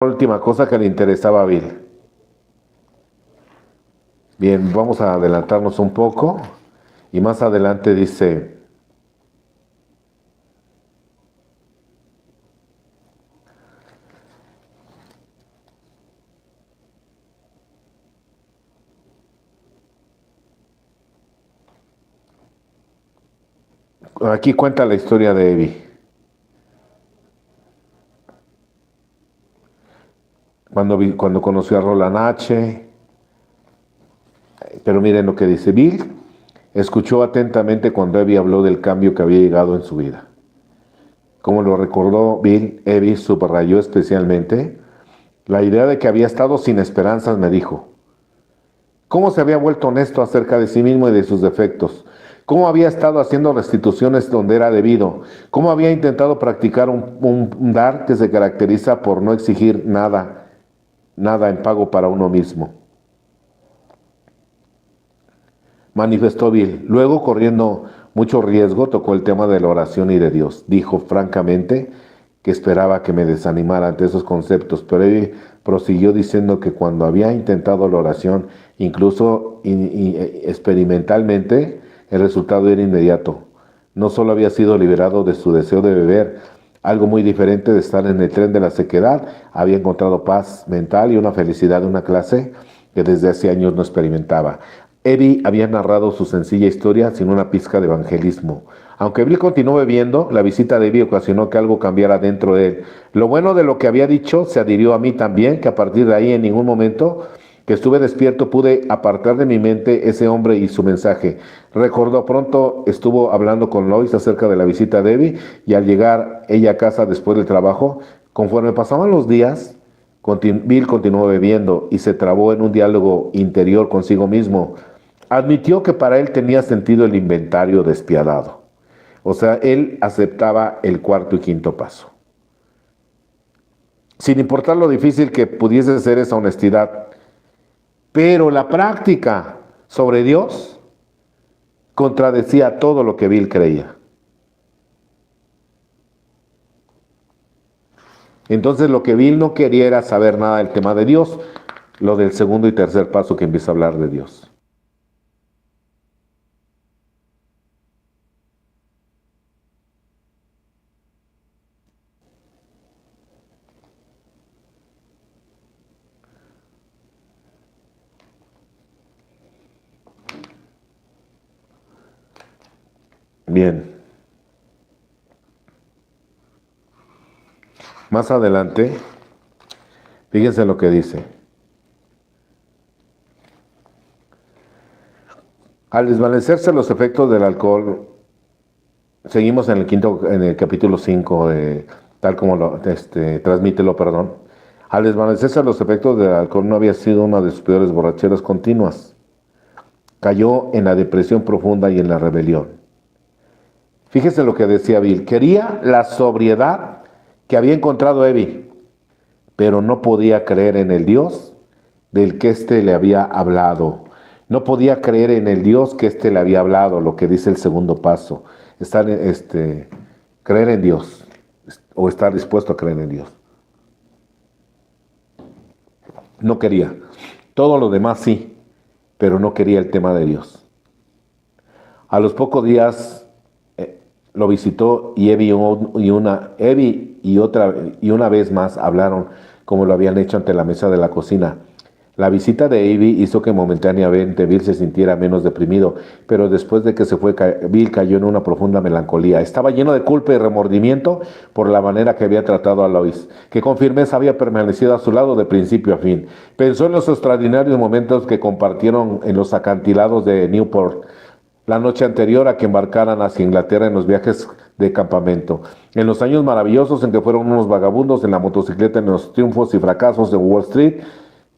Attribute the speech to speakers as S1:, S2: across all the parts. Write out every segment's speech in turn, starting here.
S1: Última cosa que le interesaba a Bill. Bien, vamos a adelantarnos un poco y más adelante dice, aquí cuenta la historia de Evi. Cuando conoció a Roland H. Pero miren lo que dice. Bill escuchó atentamente cuando Evi habló del cambio que había llegado en su vida. Como lo recordó Bill, Evi subrayó especialmente la idea de que había estado sin esperanzas. Me dijo, cómo se había vuelto honesto acerca de sí mismo y de sus defectos, cómo había estado haciendo restituciones donde era debido, cómo había intentado practicar un dar que se caracteriza por no exigir nada en pago para uno mismo. Manifestó Bill. Luego, corriendo mucho riesgo, tocó el tema de la oración y de Dios. Dijo francamente que esperaba que me desanimara ante esos conceptos, pero él prosiguió diciendo que cuando había intentado la oración, incluso experimentalmente, el resultado era inmediato. No solo había sido liberado de su deseo de beber, algo muy diferente de estar en el tren de la sequedad, había encontrado paz mental y una felicidad de una clase que desde hace años no experimentaba. Eddie había narrado su sencilla historia sin una pizca de evangelismo. Aunque Bill continuó bebiendo, la visita de Eddie ocasionó que algo cambiara dentro de él. Lo bueno de lo que había dicho se adhirió a mí también, que a partir de ahí en ningún momento que estuve despierto pude apartar de mi mente ese hombre y su mensaje. Recordó pronto estuvo hablando con Lois acerca de la visita de Eddie y al llegar ella a casa después del trabajo, conforme pasaban los días, Bill continuó bebiendo y se trabó en un diálogo interior consigo mismo. Admitió que para él tenía sentido el inventario despiadado. O sea, él aceptaba el cuarto y quinto paso. Sin importar lo difícil que pudiese ser esa honestidad. Pero la práctica sobre Dios contradecía todo lo que Bill creía. Entonces lo que Bill no quería era saber nada del tema de Dios, lo del segundo y tercer paso que empieza a hablar de Dios. Bien. Más adelante, fíjense lo que dice. Al desvanecerse los efectos del alcohol, seguimos en el capítulo 5, tal como transmítelo, perdón. Al desvanecerse los efectos del alcohol no había sido una de sus peores borracheras continuas. Cayó en la depresión profunda y en la rebelión. Fíjese lo que decía Bill. Quería la sobriedad que había encontrado Evi, pero no podía creer en el Dios del que éste le había hablado. No podía creer en el Dios que éste le había hablado, lo que dice el segundo paso. Creer en Dios o estar dispuesto a creer en Dios. No quería. Todo lo demás sí, pero no quería el tema de Dios. A los pocos días lo visitó y Evi y una vez más hablaron como lo habían hecho ante la mesa de la cocina. La visita de Evi hizo que momentáneamente Bill se sintiera menos deprimido, pero después de que se fue, Bill cayó en una profunda melancolía. Estaba lleno de culpa y remordimiento por la manera que había tratado a Lois, que con firmeza había permanecido a su lado de principio a fin. Pensó en los extraordinarios momentos que compartieron en los acantilados de Newport la noche anterior a que embarcaran hacia Inglaterra en los viajes de campamento, en los años maravillosos en que fueron unos vagabundos en la motocicleta en los triunfos y fracasos de Wall Street.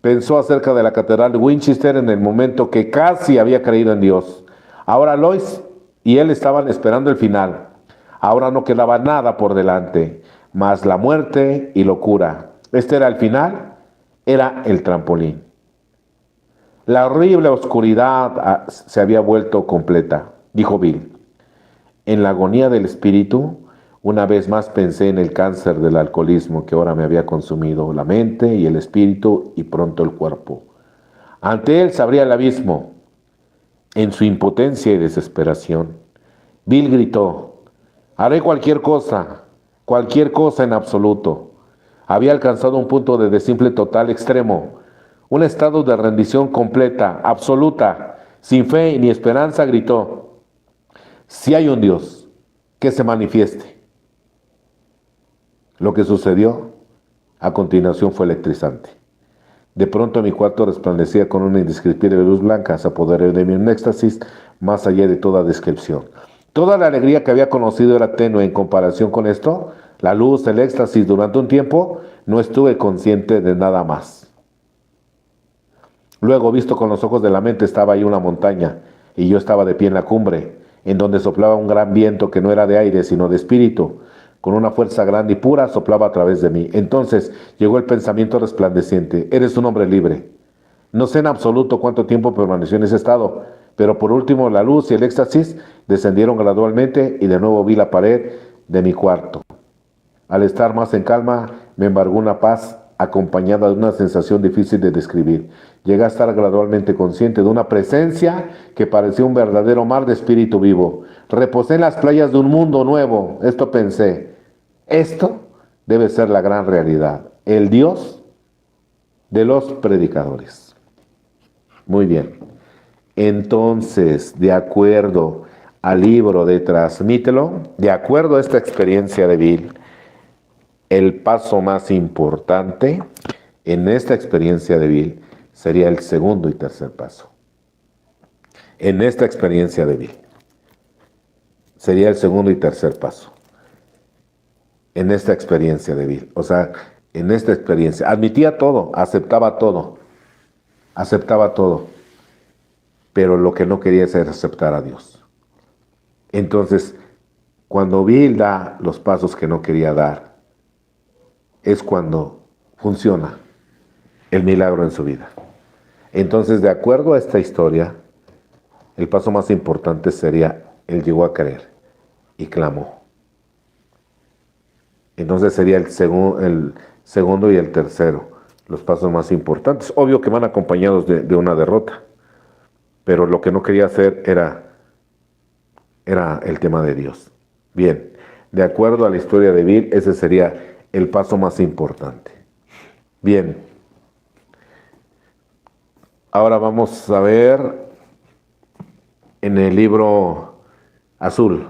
S1: Pensó acerca de la catedral de Winchester en el momento que casi había creído en Dios. Ahora Lois y él estaban esperando el final. Ahora no quedaba nada por delante, más la muerte y locura. Este era el final, era el trampolín. La horrible oscuridad se había vuelto completa, dijo Bill. En la agonía del espíritu, Una vez más pensé en el cáncer del alcoholismo que ahora me había consumido la mente y el espíritu y pronto el cuerpo. Ante él se abría el abismo. En su impotencia y desesperación, Bill gritó: haré cualquier cosa en absoluto. Había alcanzado un punto de desimple total extremo, un estado de rendición completa, absoluta, sin fe ni esperanza. Gritó: si hay un Dios, que se manifieste. Lo que sucedió a continuación fue electrizante. De pronto mi cuarto resplandecía con una indescriptible luz blanca, se apoderó de mí un éxtasis más allá de toda descripción. Toda la alegría que había conocido era tenue en comparación con esto. La luz, el éxtasis. Durante un tiempo no estuve consciente de nada más. Luego, visto con los ojos de la mente, estaba ahí una montaña, y yo estaba de pie en la cumbre, en donde soplaba un gran viento que no era de aire, sino de espíritu. Con una fuerza grande y pura soplaba a través de mí. Entonces llegó el pensamiento resplandeciente: eres un hombre libre. No sé en absoluto cuánto tiempo permaneció en ese estado, pero por último la luz y el éxtasis descendieron gradualmente y de nuevo vi la pared de mi cuarto. Al estar más en calma, me embargó una paz acompañada de una sensación difícil de describir. Llegué a estar gradualmente consciente de una presencia que parecía un verdadero mar de espíritu vivo. Reposé en las playas de un mundo nuevo. Esto pensé: esto debe ser la gran realidad, el Dios de los predicadores. Muy bien. Entonces, de acuerdo al libro de Transmítelo, de acuerdo a esta experiencia de Bill, el paso más importante en esta experiencia de Bill sería el segundo y tercer paso. En esta experiencia de Bill sería el segundo y tercer paso. En esta experiencia de Bill, o sea, en esta experiencia, admitía todo, aceptaba todo, pero lo que no quería es aceptar a Dios. Entonces, cuando Bill da los pasos que no quería dar, es cuando funciona el milagro en su vida. Entonces, de acuerdo a esta historia, el paso más importante sería: él llegó a creer y clamó. Entonces sería el segundo y el tercero, los pasos más importantes. Obvio que van acompañados de una derrota, pero lo que no quería hacer era el tema de Dios. Bien, de acuerdo a la historia de Bill, ese sería el paso más importante. Bien, ahora vamos a ver en el libro azul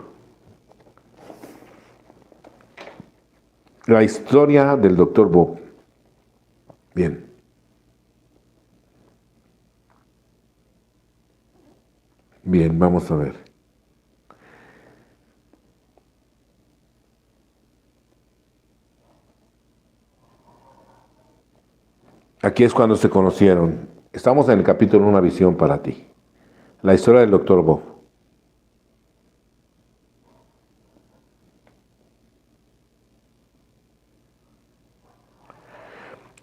S1: la historia del Dr. Bob. Bien. Bien, vamos a ver. Aquí es cuando se conocieron. Estamos en el capítulo Una visión para ti. La historia del Dr. Bob.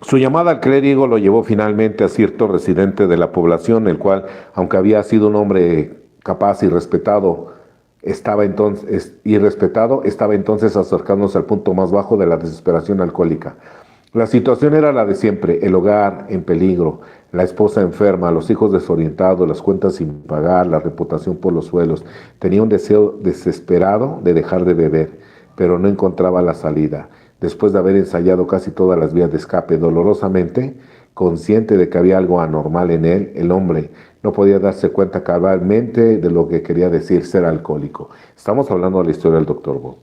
S1: Su llamada al clérigo lo llevó finalmente a cierto residente de la población, el cual, aunque había sido un hombre capaz y respetado, estaba entonces acercándose al punto más bajo de la desesperación alcohólica. La situación era la de siempre: el hogar en peligro, la esposa enferma, los hijos desorientados, las cuentas sin pagar, la reputación por los suelos. Tenía un deseo desesperado de dejar de beber, pero no encontraba la salida. Después de haber ensayado casi todas las vías de escape, dolorosamente consciente de que había algo anormal en él, el hombre no podía darse cuenta cabalmente de lo que quería decir ser alcohólico. Estamos hablando de la historia del Dr. Bob.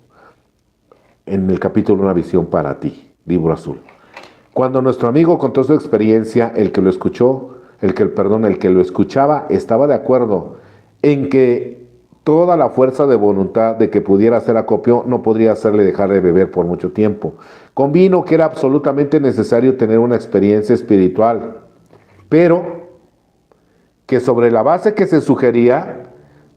S1: En el capítulo Una visión para ti, libro azul. Cuando nuestro amigo contó su experiencia, el que lo escuchaba estaba de acuerdo en que toda la fuerza de voluntad de que pudiera hacer acopio no podría hacerle dejar de beber por mucho tiempo. Convino que era absolutamente necesario tener una experiencia espiritual, pero que sobre la base que se sugería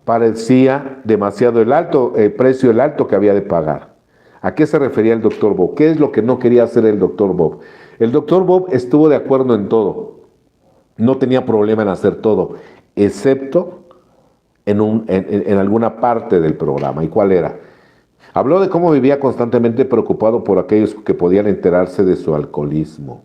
S1: parecía demasiado el precio alto que había de pagar. ¿A qué se refería el Dr. Bob? ¿Qué es lo que no quería hacer el Dr. Bob? El Dr. Bob estuvo de acuerdo en todo. No tenía problema en hacer todo, excepto en alguna parte del programa. ¿Y cuál era? Habló de cómo vivía constantemente preocupado por aquellos que podían enterarse de su alcoholismo.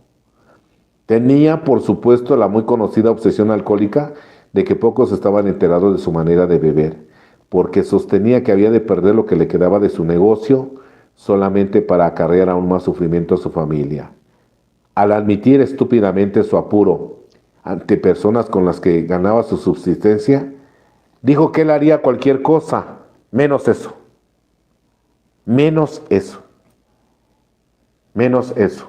S1: Tenía, por supuesto, la muy conocida obsesión alcohólica de que pocos estaban enterados de su manera de beber, porque sostenía que había de perder lo que le quedaba de su negocio solamente para acarrear aún más sufrimiento a su familia. Al admitir estúpidamente su apuro ante personas con las que ganaba su subsistencia, dijo que él haría cualquier cosa, menos eso, menos eso, menos eso.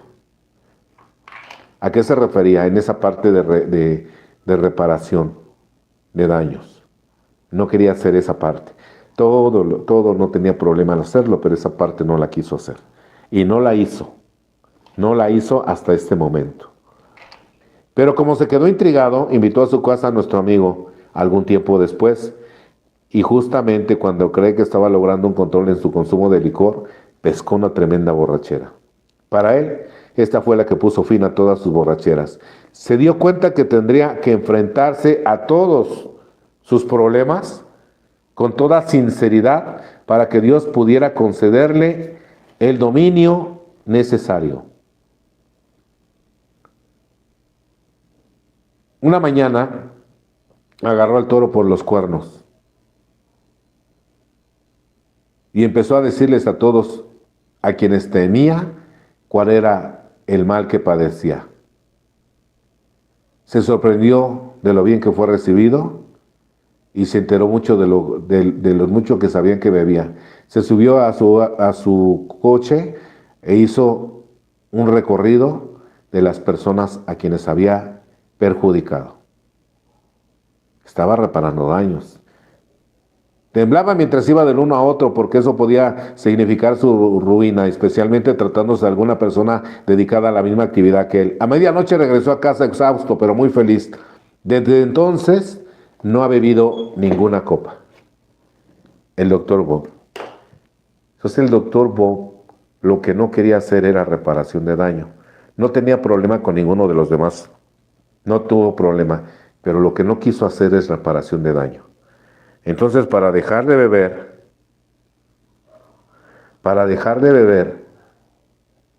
S1: ¿A qué se refería en esa parte de reparación de daños? No quería hacer esa parte. Todo no tenía problema en hacerlo, pero esa parte no la quiso hacer. Y no la hizo. No la hizo hasta este momento. Pero como se quedó intrigado, invitó a su casa a nuestro amigo algún tiempo después. Y justamente cuando cree que estaba logrando un control en su consumo de licor, pescó una tremenda borrachera. Para él, esta fue la que puso fin a todas sus borracheras. Se dio cuenta que tendría que enfrentarse a todos sus problemas con toda sinceridad para que Dios pudiera concederle el dominio necesario. Una mañana agarró al toro por los cuernos y empezó a decirles a todos, a quienes temía, cuál era el mal que padecía. Se sorprendió de lo bien que fue recibido y se enteró mucho de lo mucho que sabían que bebía. Se subió a su coche e hizo un recorrido de las personas a quienes había perjudicado. Estaba reparando daños. Temblaba mientras iba del uno a otro porque eso podía significar su ruina, especialmente tratándose de alguna persona dedicada a la misma actividad que él. A medianoche regresó a casa exhausto, pero muy feliz. Desde entonces no ha bebido ninguna copa. El doctor Bob. Entonces el doctor Bob lo que no quería hacer era reparación de daño. No tenía problema con ninguno de los demás. No tuvo problema, pero lo que no quiso hacer es reparación de daño. Entonces, para dejar de beber,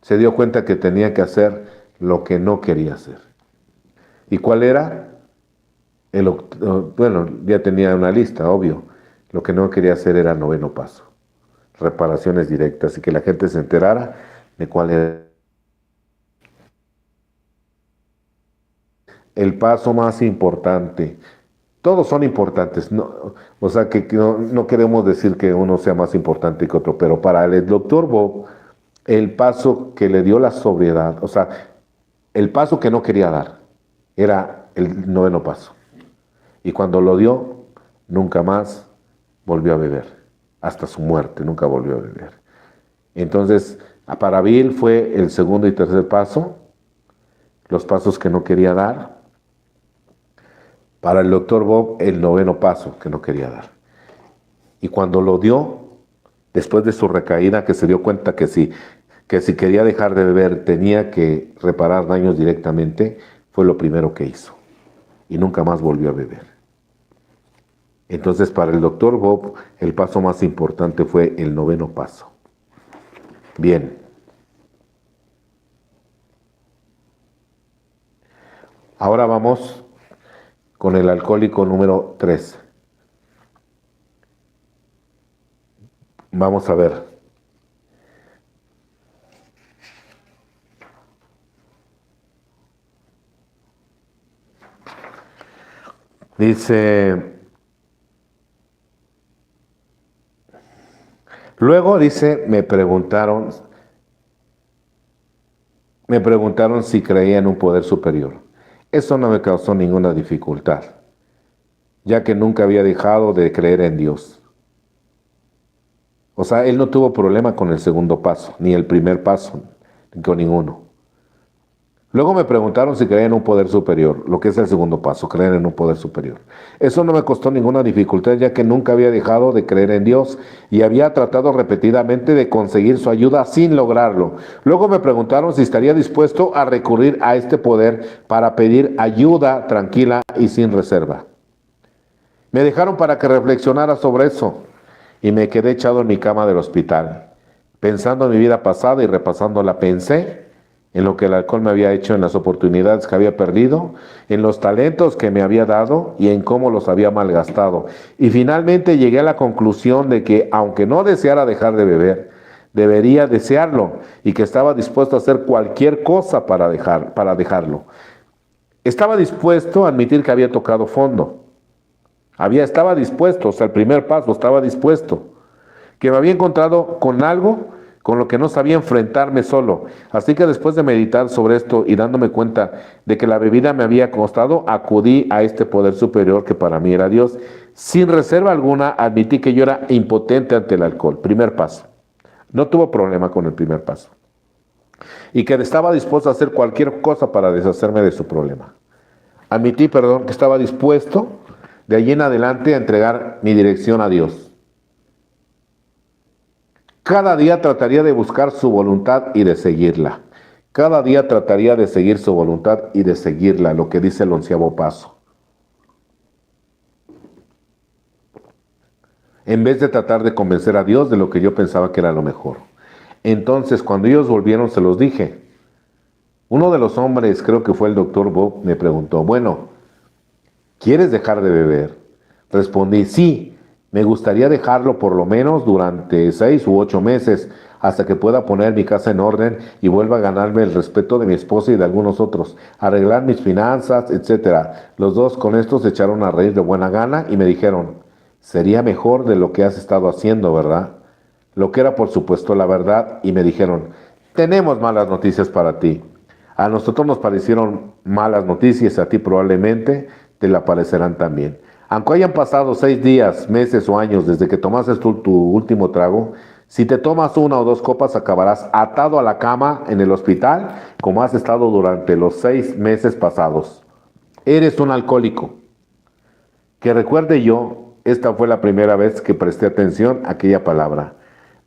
S1: se dio cuenta que tenía que hacer lo que no quería hacer. ¿Y cuál era? Bueno, ya tenía una lista, obvio. Lo que no quería hacer era noveno paso. Reparaciones directas y que la gente se enterara de cuál era el paso más importante. Todos son importantes, no, o sea que no queremos decir que uno sea más importante que otro, pero para el doctor Bob, el paso que le dio la sobriedad, o sea, el paso que no quería dar, era el noveno paso. Y cuando lo dio, nunca más volvió a beber, hasta su muerte, nunca volvió a beber. Entonces, para Bill fue el segundo y tercer paso, los pasos que no quería dar. Para el doctor Bob, el noveno paso que no quería dar. Y cuando lo dio, después de su recaída, que se dio cuenta que si quería dejar de beber, tenía que reparar daños directamente, fue lo primero que hizo. Y nunca más volvió a beber. Entonces, para el doctor Bob, el paso más importante fue el noveno paso. Bien. Ahora vamos con el alcohólico número 3. Vamos a ver. Dice, luego dice, me preguntaron si creía en un poder superior. Eso no me causó ninguna dificultad, ya que nunca había dejado de creer en Dios. O sea, él no tuvo problema con el segundo paso, ni el primer paso, ni con ninguno. Luego me preguntaron si creía en un poder superior, lo que es el segundo paso, creer en un poder superior. Eso no me costó ninguna dificultad, ya que nunca había dejado de creer en Dios y había tratado repetidamente de conseguir su ayuda sin lograrlo. Luego me preguntaron si estaría dispuesto a recurrir a este poder para pedir ayuda tranquila y sin reserva. Me dejaron para que reflexionara sobre eso. y me quedé echado en mi cama del hospital. Pensando en mi vida pasada y repasándola, pensé en lo que el alcohol me había hecho, en las oportunidades que había perdido, en los talentos que me había dado y en cómo los había malgastado. Y finalmente llegué a la conclusión de que, aunque no deseara dejar de beber, debería desearlo y que estaba dispuesto a hacer cualquier cosa para dejarlo. Estaba dispuesto a admitir que había tocado fondo. Estaba dispuesto, o sea, el primer paso, estaba dispuesto. Que me había encontrado con algo con lo que no sabía enfrentarme solo. Así que después de meditar sobre esto y dándome cuenta de que la bebida me había costado, acudí a este poder superior que para mí era Dios. Sin reserva alguna, admití que yo era impotente ante el alcohol. Primer paso. No tuvo problema con el primer paso. Y que estaba dispuesto a hacer cualquier cosa para deshacerme de su problema. Admití, que estaba dispuesto de allí en adelante a entregar mi dirección a Dios. Cada día trataría de buscar su voluntad y de seguirla. Cada día trataría de seguir su voluntad y de seguirla, lo que dice el 11º paso. En vez de tratar de convencer a Dios de lo que yo pensaba que era lo mejor. Entonces, cuando ellos volvieron, se los dije. Uno de los hombres, creo que fue el doctor Bob, me preguntó, bueno, ¿quieres dejar de beber? Respondí, sí. Me gustaría dejarlo por lo menos durante 6 u 8 meses, hasta que pueda poner mi casa en orden y vuelva a ganarme el respeto de mi esposa y de algunos otros, arreglar mis finanzas, etc. Los dos con esto se echaron a reír de buena gana y me dijeron, sería mejor de lo que has estado haciendo, ¿verdad? Lo que era por supuesto la verdad, y me dijeron, tenemos malas noticias para ti. A nosotros nos parecieron malas noticias, a ti probablemente te la parecerán también. Aunque hayan pasado 6 días, meses o años desde que tomaste tu último trago, si te tomas 1 o 2 copas acabarás atado a la cama en el hospital como has estado durante los 6 meses pasados. Eres un alcohólico. Que recuerde yo, esta fue la primera vez que presté atención a aquella palabra.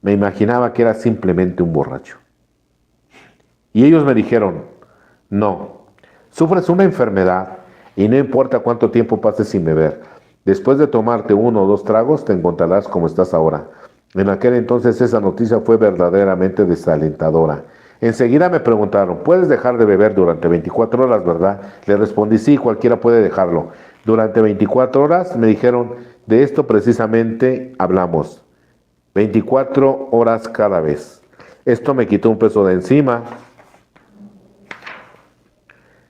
S1: Me imaginaba que era simplemente un borracho. Y ellos me dijeron, no, sufres una enfermedad y no importa cuánto tiempo pases sin beber. Después de tomarte 1 o 2 tragos, te encontrarás como estás ahora. En aquel entonces esa noticia fue verdaderamente desalentadora. Enseguida me preguntaron, ¿puedes dejar de beber durante 24 horas, verdad? Le respondí, sí, cualquiera puede dejarlo. Durante 24 horas me dijeron, de esto precisamente hablamos. 24 horas cada vez. Esto me quitó un peso de encima.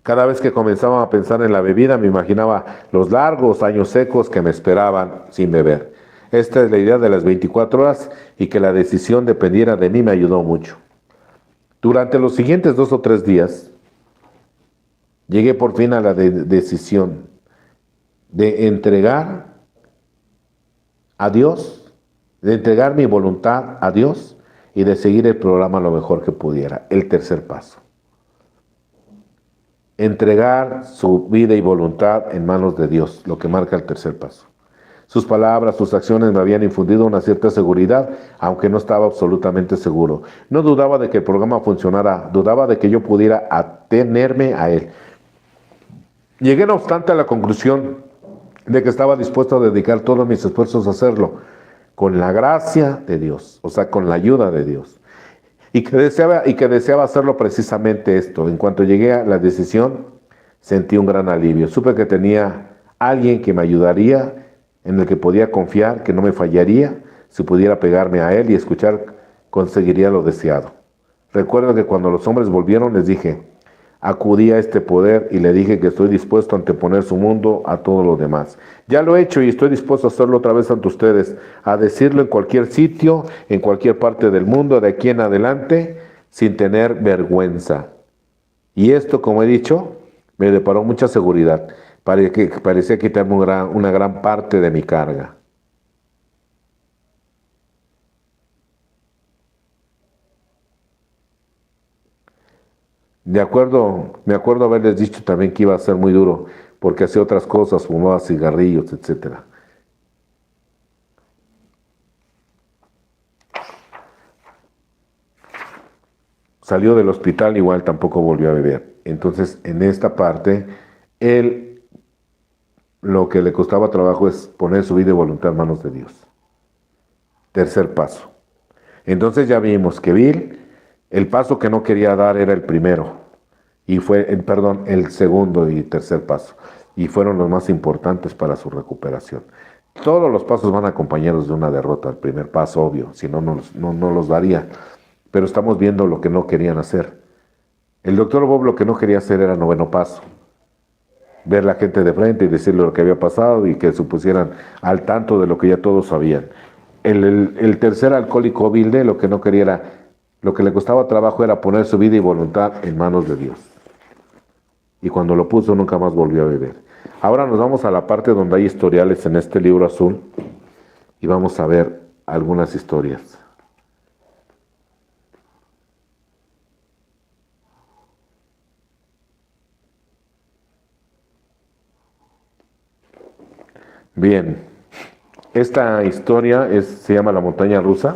S1: Cada vez que comenzaba a pensar en la bebida, me imaginaba los largos años secos que me esperaban sin beber. Esta es la idea de las 24 horas y que la decisión dependiera de mí me ayudó mucho. Durante los siguientes 2 o 3 días, llegué por fin a la decisión de entregar a Dios, de entregar mi voluntad a Dios y de seguir el programa lo mejor que pudiera. El tercer paso. Entregar su vida y voluntad en manos de Dios, lo que marca el tercer paso. Sus palabras, sus acciones me habían infundido una cierta seguridad, aunque no estaba absolutamente seguro. No dudaba de que el programa funcionara, dudaba de que yo pudiera atenerme a él. Llegué no obstante a la conclusión de que estaba dispuesto a dedicar todos mis esfuerzos a hacerlo, con la gracia de Dios, o sea, con la ayuda de Dios. Y que deseaba hacerlo precisamente esto. En cuanto llegué a la decisión, sentí un gran alivio. Supe que tenía alguien que me ayudaría, en el que podía confiar, que no me fallaría. Si pudiera pegarme a él y escuchar, conseguiría lo deseado. Recuerdo que cuando los hombres volvieron, les dije, acudí a este poder y le dije que estoy dispuesto a anteponer su mundo a todo lo demás. Ya lo he hecho y estoy dispuesto a hacerlo otra vez ante ustedes, a decirlo en cualquier sitio, en cualquier parte del mundo, de aquí en adelante, sin tener vergüenza. Y esto, como he dicho, me deparó mucha seguridad. Parecía quitarme una gran parte de mi carga. Me acuerdo haberles dicho también que iba a ser muy duro, porque hacía otras cosas, fumaba cigarrillos, etc. Salió del hospital, igual tampoco volvió a beber. Entonces, en esta parte, él lo que le costaba trabajo es poner su vida y voluntad en manos de Dios. tercer paso. Entonces ya vimos que Bill, el paso que no quería dar era el primero, y fue, el segundo y tercer paso, y fueron los más importantes para su recuperación. Todos los pasos van acompañados de una derrota, el primer paso, obvio, si no, no los daría, pero estamos viendo lo que no querían hacer. El doctor Bob lo que no quería hacer era noveno paso, ver la gente de frente y decirle lo que había pasado y que se pusieran al tanto de lo que ya todos sabían. El tercer alcohólico Vilde lo que no quería era, lo que le costaba trabajo era poner su vida y voluntad en manos de Dios. Y cuando lo puso nunca más volvió a beber. Ahora nos vamos a la parte donde hay historiales en este libro azul y vamos a ver algunas historias. Bien, esta historia se llama La Montaña Rusa.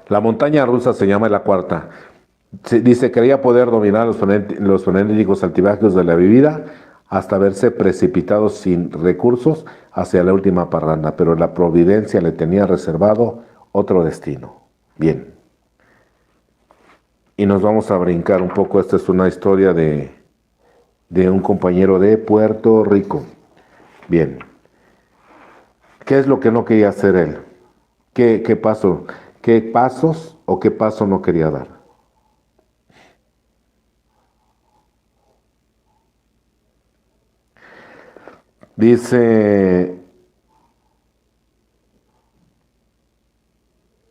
S1: La Montaña Rusa se llama la cuarta. Dice, creía poder dominar los frenéticos altibajos de la vida hasta verse precipitado sin recursos hacia la última parranda, pero la providencia le tenía reservado otro destino. Bien. Y nos vamos a brincar un poco. Esta es una historia de un compañero de Puerto Rico. Bien. ¿Qué es lo que no quería hacer él? ¿Qué pasó? ¿Qué pasos o qué paso no quería dar? Dice,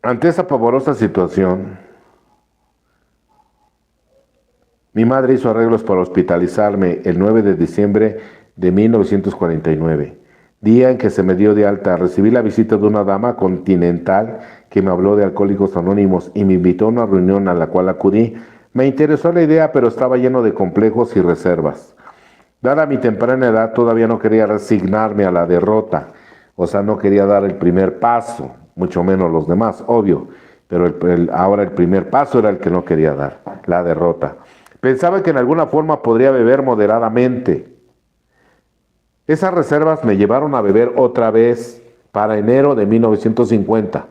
S1: ante esa pavorosa situación, mi madre hizo arreglos para hospitalizarme el 9 de diciembre de 1949, día en que se me dio de alta. Recibí la visita de una dama continental que me habló de Alcohólicos Anónimos y me invitó a una reunión a la cual acudí. Me interesó la idea, pero estaba lleno de complejos y reservas. Dada mi temprana edad, todavía no quería resignarme a la derrota, o sea, no quería dar el primer paso, mucho menos los demás, obvio, pero ahora el primer paso era el que no quería dar, la derrota. Pensaba que en alguna forma podría beber moderadamente. Esas reservas me llevaron a beber otra vez para enero de 1950.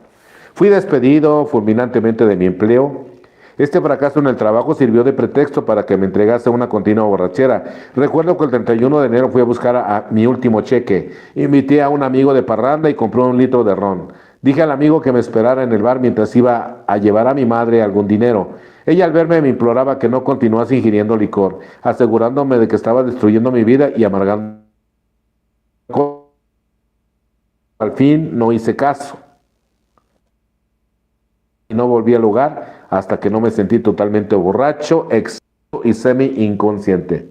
S1: Fui despedido fulminantemente de mi empleo. Este fracaso en el trabajo sirvió de pretexto para que me entregase una continua borrachera. Recuerdo que el 31 de enero fui a buscar a mi último cheque. Invité a un amigo de parranda y compró 1 litro de ron. Dije al amigo que me esperara en el bar mientras iba a llevar a mi madre algún dinero. Ella al verme me imploraba que no continuase ingiriendo licor, asegurándome de que estaba destruyendo mi vida y amargando. Al fin no hice caso. Y no volví al lugar hasta que no me sentí totalmente borracho, exhausto y semi-inconsciente.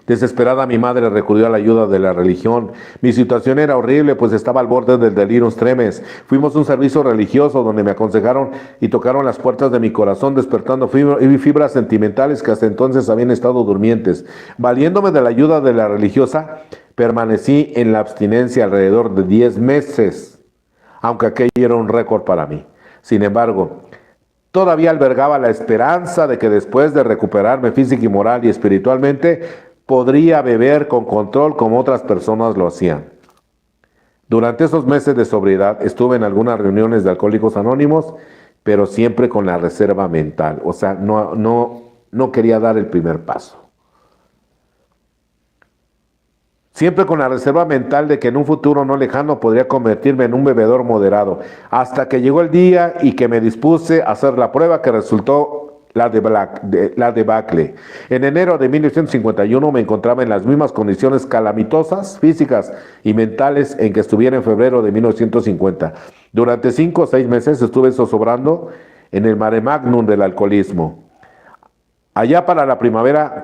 S1: Desesperada, mi madre recurrió a la ayuda de la religión. Mi situación era horrible, pues estaba al borde del delirium tremens. Fuimos a un servicio religioso donde me aconsejaron y tocaron las puertas de mi corazón, despertando fibras sentimentales que hasta entonces habían estado durmientes. Valiéndome de la ayuda de la religiosa, permanecí en la abstinencia alrededor de 10 meses. Aunque aquello era un récord para mí. Sin embargo, todavía albergaba la esperanza de que después de recuperarme física y moral y espiritualmente, podría beber con control como otras personas lo hacían. Durante esos meses de sobriedad estuve en algunas reuniones de Alcohólicos Anónimos, pero siempre con la reserva mental. O sea, no quería dar el primer paso. Siempre con la reserva mental de que en un futuro no lejano podría convertirme en un bebedor moderado, hasta que llegó el día y que me dispuse a hacer la prueba que resultó la debacle. En enero de 1951 me encontraba en las mismas condiciones calamitosas, físicas y mentales en que estuviera en febrero de 1950. Durante 5 o 6 meses estuve zozobrando en el mare magnum del alcoholismo. Allá para la primera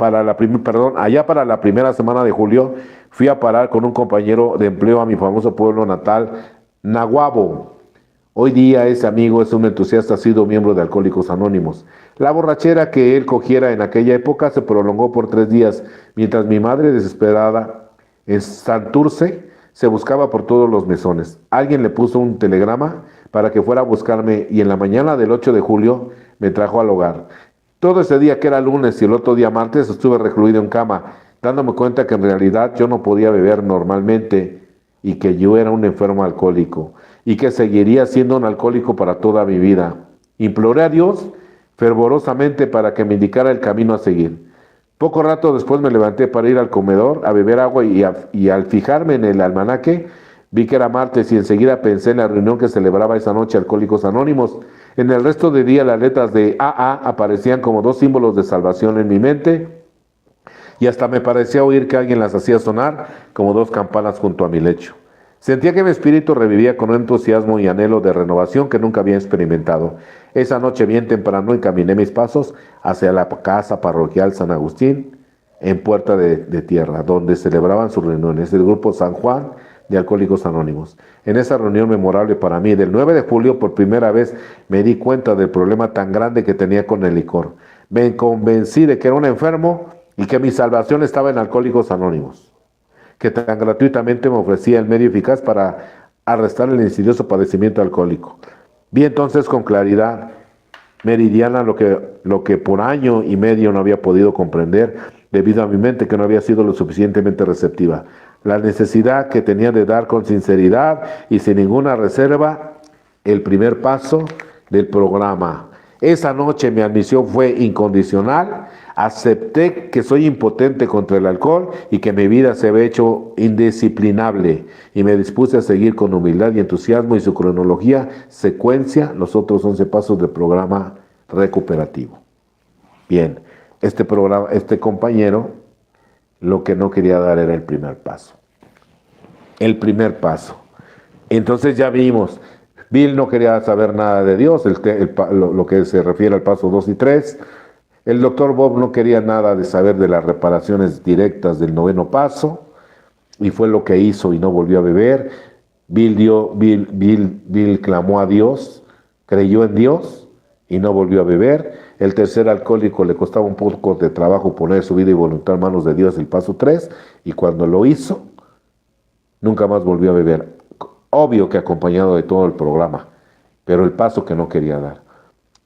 S1: semana de julio, fui a parar con un compañero de empleo a mi famoso pueblo natal, Naguabo. Hoy día ese amigo es un entusiasta, ha sido miembro de Alcohólicos Anónimos. La borrachera que él cogiera en aquella época se prolongó por 3 días, mientras mi madre, desesperada en Santurce, se buscaba por todos los mesones. Alguien le puso un telegrama para que fuera a buscarme y en la mañana del 8 de julio me trajo al hogar. Todo ese día, que era lunes, y el otro día martes, estuve recluido en cama, dándome cuenta que en realidad yo no podía beber normalmente y que yo era un enfermo alcohólico y que seguiría siendo un alcohólico para toda mi vida. Imploré a Dios fervorosamente para que me indicara el camino a seguir. Poco rato después me levanté para ir al comedor a beber agua y al fijarme en el almanaque vi que era martes y enseguida pensé en la reunión que celebraba esa noche Alcohólicos Anónimos. En el resto del día las letras de AA aparecían como dos símbolos de salvación en mi mente y hasta me parecía oír que alguien las hacía sonar como dos campanas junto a mi lecho. Sentía que mi espíritu revivía con un entusiasmo y anhelo de renovación que nunca había experimentado. Esa noche bien temprano encaminé mis pasos hacia la casa parroquial San Agustín en Puerta de Tierra, donde celebraban sus reuniones el grupo San Juan de Alcohólicos Anónimos. En esa reunión memorable para mí, del 9 de julio, por primera vez me di cuenta del problema tan grande que tenía con el licor. Me convencí de que era un enfermo y que mi salvación estaba en Alcohólicos Anónimos, que tan gratuitamente me ofrecía el medio eficaz para arrestar el insidioso padecimiento alcohólico. Vi entonces con claridad meridiana lo que por año y medio no había podido comprender debido a mi mente que no había sido lo suficientemente receptiva. La necesidad que tenía de dar con sinceridad y sin ninguna reserva el primer paso del programa. Esa noche mi admisión fue incondicional. Acepté que soy impotente contra el alcohol y que mi vida se había hecho indisciplinable y me dispuse a seguir con humildad y entusiasmo y su cronología, secuencia, los otros 11 pasos del programa recuperativo. Bien, este compañero lo que no quería dar era el primer paso. El primer paso. Entonces ya vimos, Bill no quería saber nada de Dios, lo que se refiere al paso 2 y 3. El doctor Bob no quería nada de saber de las reparaciones directas del 9º paso, y fue lo que hizo y no volvió a beber. Bill clamó a Dios, creyó en Dios y no volvió a beber. El tercer alcohólico le costaba un poco de trabajo poner su vida y voluntad en manos de Dios, el paso 3, y cuando lo hizo, nunca más volvió a beber. Obvio que acompañado de todo el programa, pero el paso que no quería dar.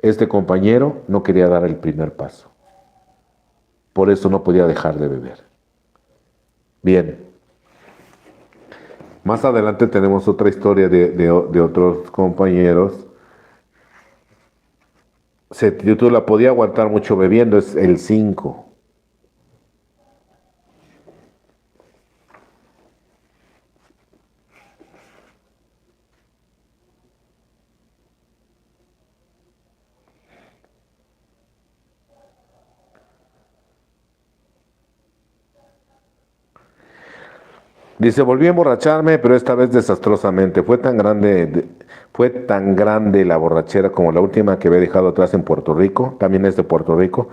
S1: Este compañero no quería dar el primer paso. Por eso no podía dejar de beber. Bien. Más adelante tenemos otra historia de otros compañeros. Se titula "Podía aguantar mucho bebiendo", es el 5. Dice: volví a emborracharme, pero esta vez desastrosamente. Fue tan grande la borrachera como la última que había dejado atrás en Puerto Rico. También es de Puerto Rico.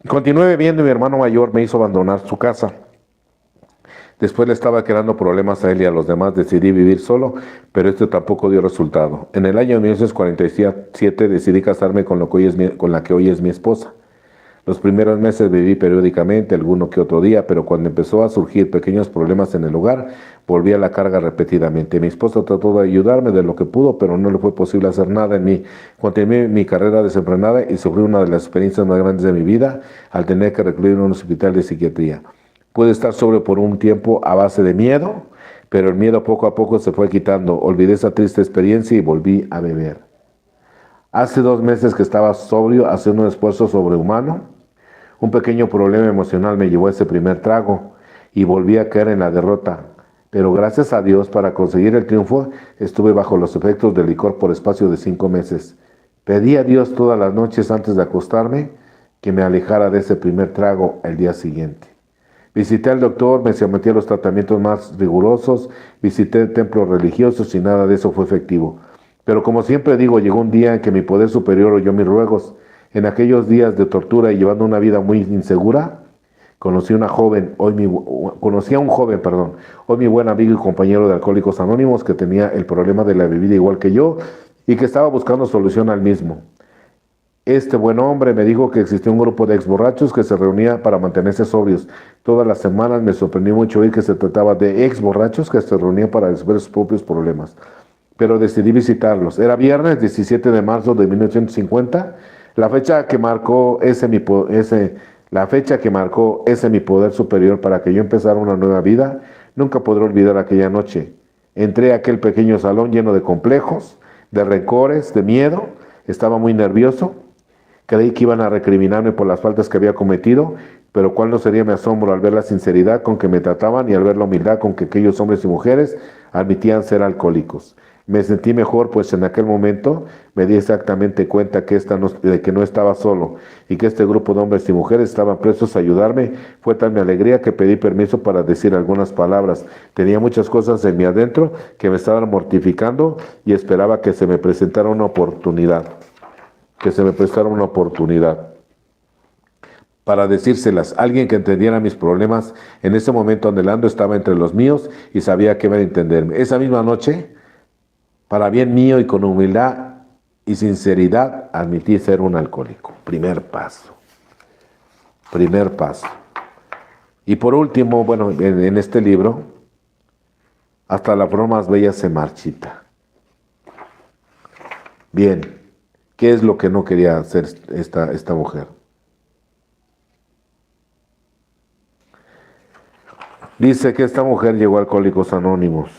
S1: Continué bebiendo y mi hermano mayor me hizo abandonar su casa. Después le estaba creando problemas a él y a los demás. Decidí vivir solo, pero esto tampoco dio resultado. En el año 1947 decidí casarme con la que hoy es mi esposa. Los primeros meses viví periódicamente, alguno que otro día, pero cuando empezó a surgir pequeños problemas en el hogar, volví a la carga repetidamente. Mi esposa trató de ayudarme de lo que pudo, pero no le fue posible hacer nada en mí. Continué mi carrera desenfrenada y sufrí una de las experiencias más grandes de mi vida al tener que recluir en un hospital de psiquiatría. Pude estar sobrio por un tiempo a base de miedo, pero el miedo poco a poco se fue quitando. Olvidé esa triste experiencia y volví a beber. Hace 2 meses que estaba sobrio, haciendo un esfuerzo sobrehumano. Un pequeño problema emocional me llevó a ese primer trago y volví a caer en la derrota. Pero gracias a Dios, para conseguir el triunfo, estuve bajo los efectos del licor por espacio de 5 meses. Pedí a Dios todas las noches antes de acostarme que me alejara de ese primer trago el día siguiente. Visité al doctor, me sometí a los tratamientos más rigurosos, visité templos religiosos y nada de eso fue efectivo. Pero como siempre digo, llegó un día en que mi poder superior oyó mis ruegos. En aquellos días de tortura y llevando una vida muy insegura, conocí a un joven, hoy mi buen amigo y compañero de Alcohólicos Anónimos, que tenía el problema de la bebida igual que yo y que estaba buscando solución al mismo. Este buen hombre me dijo que existía un grupo de exborrachos que se reunía para mantenerse sobrios. Todas las semanas me sorprendió mucho oír que se trataba de exborrachos que se reunían para resolver sus propios problemas. Pero decidí visitarlos. Era viernes 17 de marzo de 1950. La fecha que marcó ese mi poder superior para que yo empezara una nueva vida. Nunca podré olvidar aquella noche. Entré a aquel pequeño salón lleno de complejos, de rencores, de miedo. Estaba muy nervioso. Creí que iban a recriminarme por las faltas que había cometido, pero cuál no sería mi asombro al ver la sinceridad con que me trataban y al ver la humildad con que aquellos hombres y mujeres admitían ser alcohólicos. Me sentí mejor, pues en aquel momento me di exactamente cuenta de que no estaba solo y que este grupo de hombres y mujeres estaban prestos a ayudarme. Fue tal mi alegría que pedí permiso para decir algunas palabras. Tenía muchas cosas en mí adentro que me estaban mortificando y esperaba que se me presentara una oportunidad. Para decírselas. Alguien que entendiera mis problemas. En ese momento anhelando estaba entre los míos y sabía que iba a entenderme. Esa misma noche, para bien mío y con humildad y sinceridad, admití ser un alcohólico. Primer paso. Primer paso. Y por último, bueno, en este libro, hasta la flor más bella se marchita. Bien, ¿qué es lo que no quería hacer esta mujer? Dice que esta mujer llegó a Alcohólicos Anónimos.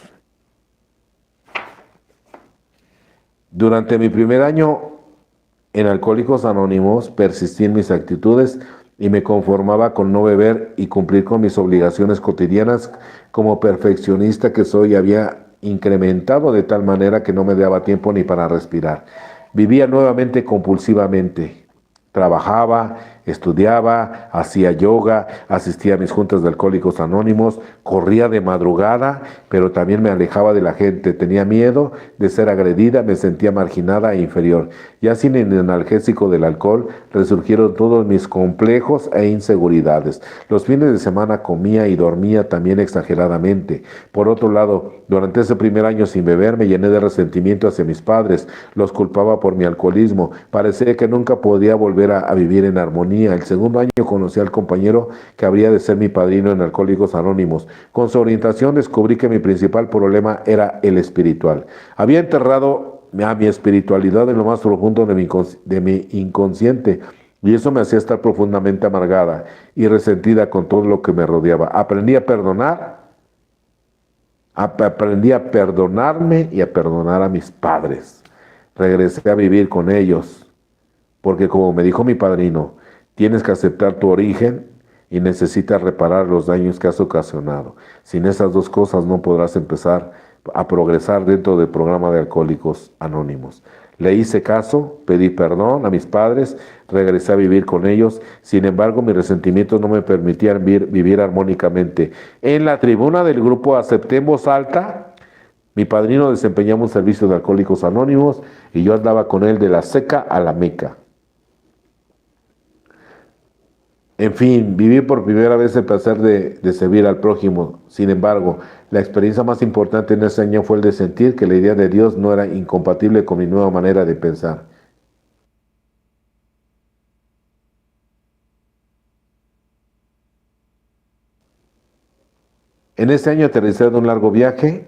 S1: Durante mi primer año en Alcohólicos Anónimos persistí en mis actitudes y me conformaba con no beber y cumplir con mis obligaciones cotidianas. Como perfeccionista que soy, había incrementado de tal manera que no me daba tiempo ni para respirar. Vivía nuevamente compulsivamente. Trabajaba, estudiaba, hacía yoga, asistía a mis juntas de Alcohólicos Anónimos, corría de madrugada, pero también me alejaba de la gente. Tenía miedo de ser agredida, me sentía marginada e inferior. Ya sin el analgésico del alcohol, resurgieron todos mis complejos e inseguridades. Los fines de semana comía y dormía también exageradamente. Por otro lado, durante ese primer año sin beber, me llené de resentimiento hacia mis padres. Los culpaba por mi alcoholismo. Parecía que nunca podía volver a vivir en armonía. El segundo año conocí al compañero que habría de ser mi padrino en Alcohólicos Anónimos. Con su orientación descubrí que mi principal problema era el espiritual. Había enterrado a mi espiritualidad en lo más profundo de mi inconsciente, y eso me hacía estar profundamente amargada y resentida con todo lo que me rodeaba. Aprendí a perdonarme y a perdonar a mis padres. Regresé a vivir con ellos. Porque como me dijo mi padrino, tienes que aceptar tu origen y necesitas reparar los daños que has ocasionado. Sin esas dos cosas no podrás empezar a progresar dentro del programa de Alcohólicos Anónimos. Le hice caso, pedí perdón a mis padres, regresé a vivir con ellos. Sin embargo, mis resentimientos no me permitían vivir armónicamente. En la tribuna del grupo acepté en voz alta. Mi padrino desempeñaba un servicio de Alcohólicos Anónimos y yo andaba con él de la Seca a la Meca. En fin, viví por primera vez el placer de servir al prójimo. Sin embargo, la experiencia más importante en ese año fue el de sentir que la idea de Dios no era incompatible con mi nueva manera de pensar. En ese año aterricé de un largo viaje,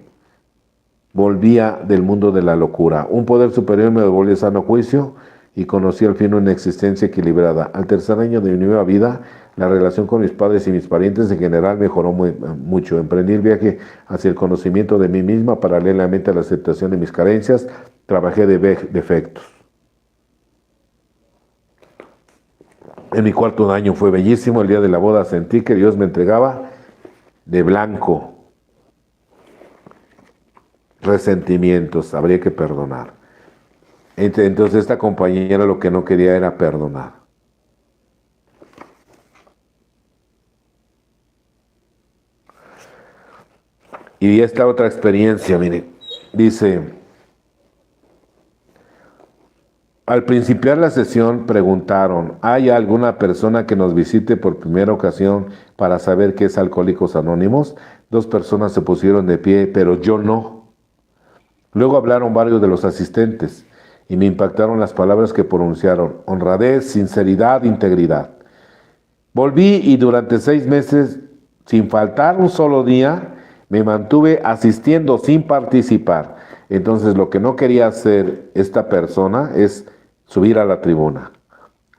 S1: volvía del mundo de la locura. Un poder superior me devolvió el sano juicio y conocí al fin una existencia equilibrada. Al tercer año de mi nueva vida, la relación con mis padres y mis parientes en general mejoró mucho. Emprendí el viaje hacia el conocimiento de mí misma paralelamente a la aceptación de mis carencias. Trabajé de defectos. En mi cuarto año fue bellísimo. El día de la boda sentí que Dios me entregaba de blanco resentimientos. Habría que perdonar. Entonces esta compañera lo que no quería era perdonar. Y esta otra experiencia, mire, dice, al principiar la sesión preguntaron, ¿hay alguna persona que nos visite por primera ocasión para saber qué es Alcohólicos Anónimos? 2 personas se pusieron de pie, pero yo no. Luego hablaron varios de los asistentes y me impactaron las palabras que pronunciaron: honradez, sinceridad, integridad. Volví y durante 6 meses, sin faltar un solo día, me mantuve asistiendo sin participar. Entonces lo que no quería hacer esta persona es subir a la tribuna.